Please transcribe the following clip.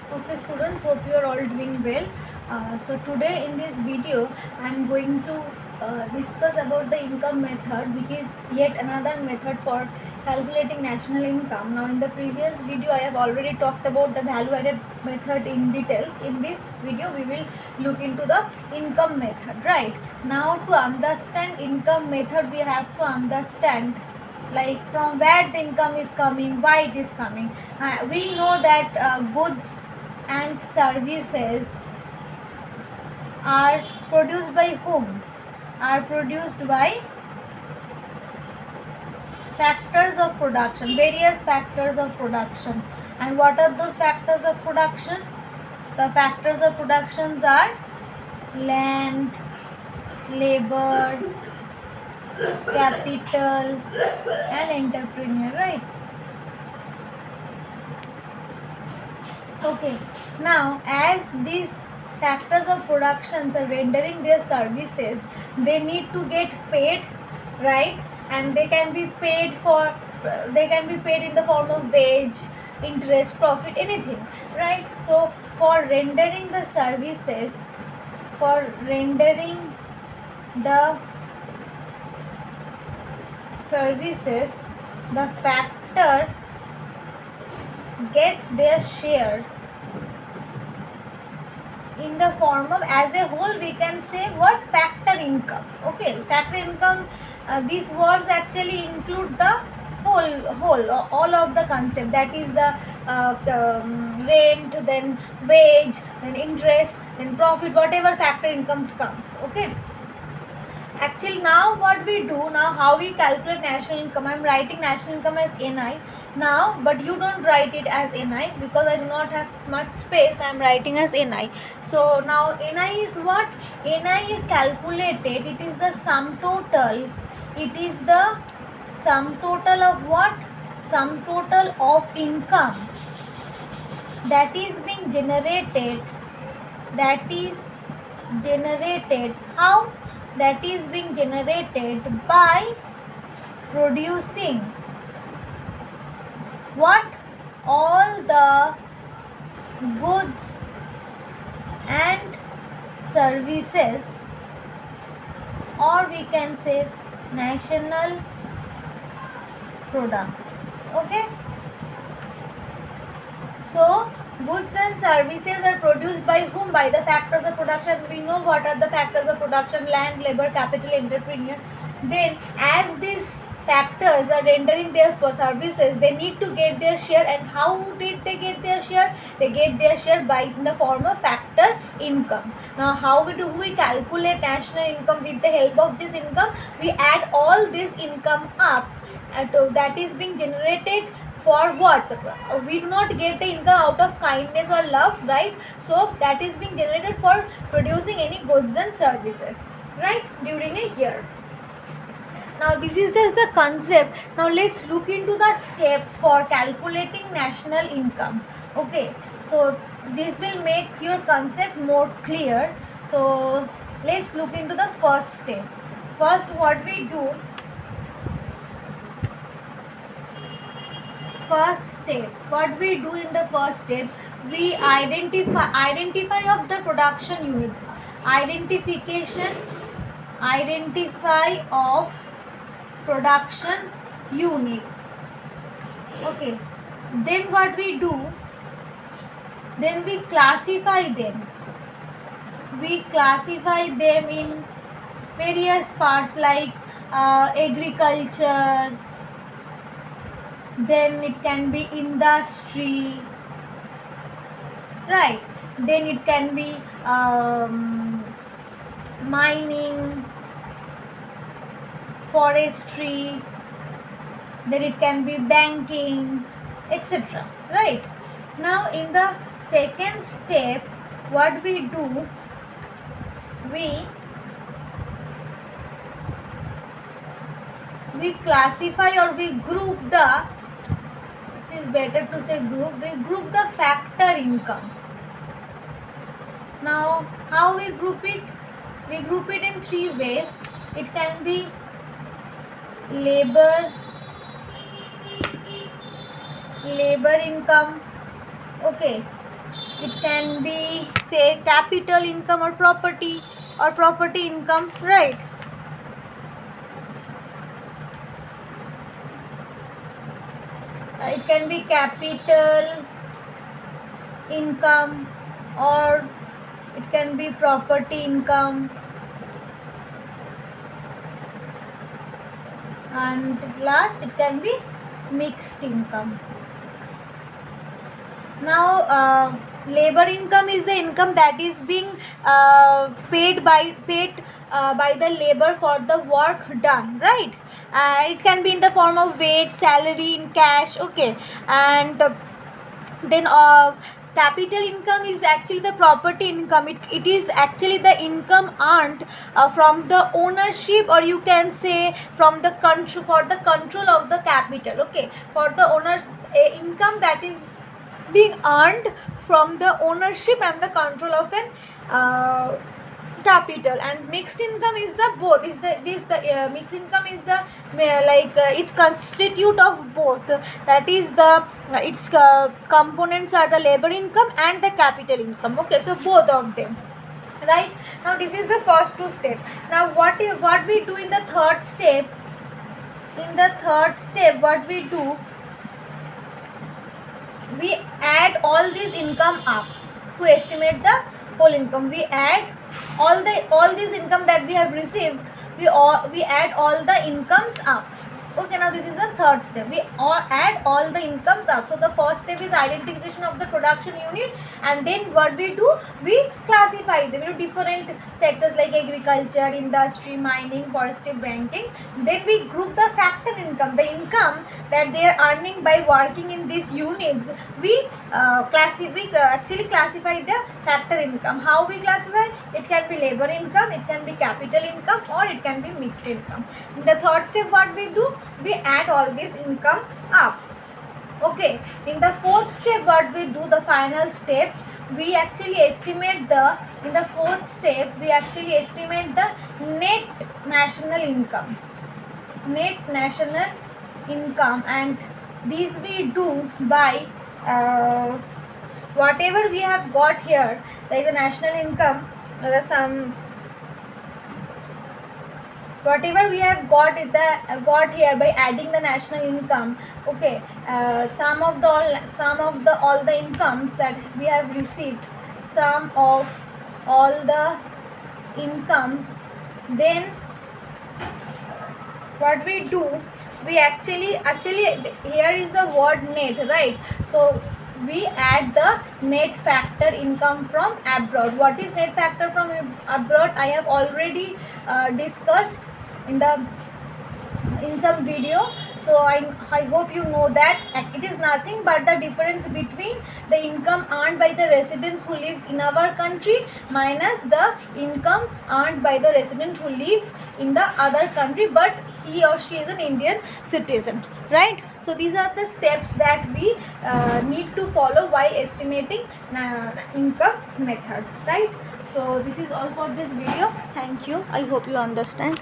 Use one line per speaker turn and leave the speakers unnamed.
Okay students, hope you are all doing well. So today in this video I am going to discuss about the income method, which is yet another method for calculating national income. Now in the previous video I have already talked about the value added method in details. In this video we will look into the income method. Right, now to understand income method we have to understand like from where the income is coming, why it is coming. We know that goods and services are produced by whom? Are produced by factors of production, various factors of production. And what are those factors of production? The factors of productions are land, labor, capital, and entrepreneur, right? Okay, now as these factors of productions are rendering their services, they need to get paid, right? And they can be paid for, they can be paid in the form of wage, interest, profit, anything, right? So for rendering the services, for rendering the services, the factor gets their share in the form of, as a whole we can say what, factor income. Okay, factor income, these words actually include the whole all of the concept, that is the rent, then wage, then interest, then profit, whatever factor incomes comes. Okay, actually now what we do, now how we calculate national income, I'm writing national income as NI now, but you don't write it as NI because I do not have much space. I'm writing as NI. So now NI is what? NI is calculated, it is the sum total, it is the sum total of what? Sum total of income that is being generated, that is generated how? That is being generated by producing what? All the goods and services, or we can say national product. Okay, so goods and services are produced by whom? By the factors of production. We know what are the factors of production: land, labor, capital, entrepreneur. Then as these factors are rendering their services, they need to get their share. And how did they get their share? They get their share by in the form of factor income. Now how do we calculate national income? With the help of this income, we add all this income up, that is being generated for what? We do not get the income out of kindness or love, right? So that is being generated for producing any goods and services, right, during a year. Now this is just the concept. Now let's look into the step for calculating national income. Okay, so this will make your concept more clear. So let's look into the first step. First, what we do, first step, what we do in the first step, we identify of the production units, identify of production units. Okay, then what we do, then we classify them, we classify them in various parts like agriculture, then it can be industry, right? Then it can be mining, forestry, then it can be banking, etc. Right? Now in the second step, what we do, we classify or we group the, it is better to say group, we group the factor income. Now how we group it? We group it in three ways. It can be labor income, okay, It can be, say, capital income or property income, right? It can be capital income, or it can be property income, and last it can be mixed income. Now, labor income is the income that is being paid by the labor for the work done, right? It can be in the form of wage, salary, in cash, okay. And then capital income is actually the property income. It is actually the income earned from the ownership, or you can say from the control, for the control of the capital, okay. For the owners, income that is being earned from the ownership and the control of an capital. And mixed income is the both, is the mixed income is the it's constitute of both, that is the its components are the labor income and the capital income, okay. So both of them, right? Now this is the first two steps. Now what we do in the third step, what we do, we add all this income up to estimate the whole income. We add all this income that we have received, we add all the incomes up, okay. Now this is the third step, we add all the incomes up. So the first step is identification of the production unit, and then what we do, we classify them into different sectors like agriculture, industry, mining, forestry, banking. Then we group the factor income, the income that they are earning by working in these units. We actually classify the factor income. How we classify? It can be labor income, it can be capital income, or it can be mixed income. In the third step, what we do, we add all this income up, okay. In the fourth step, what we do, the final step, we actually estimate the, in the fourth step, we actually estimate the net national income, and these we do by whatever we have got here, like the national income, whatever we have got here by adding the national income, okay. Sum of all the incomes that we have received, sum of all the incomes. Then what we do, we actually here is the word net, right? So we add the net factor income from abroad. What is net factor from abroad? I have already discussed in some video. So I hope you know that it is nothing but the difference between the income earned by the residents who lives in our country minus the income earned by the resident who lives in the other country, but he or she is an Indian citizen, right? So these are the steps that we need to follow while estimating income method, right? So this is all for this video. Thank you. I hope you understand.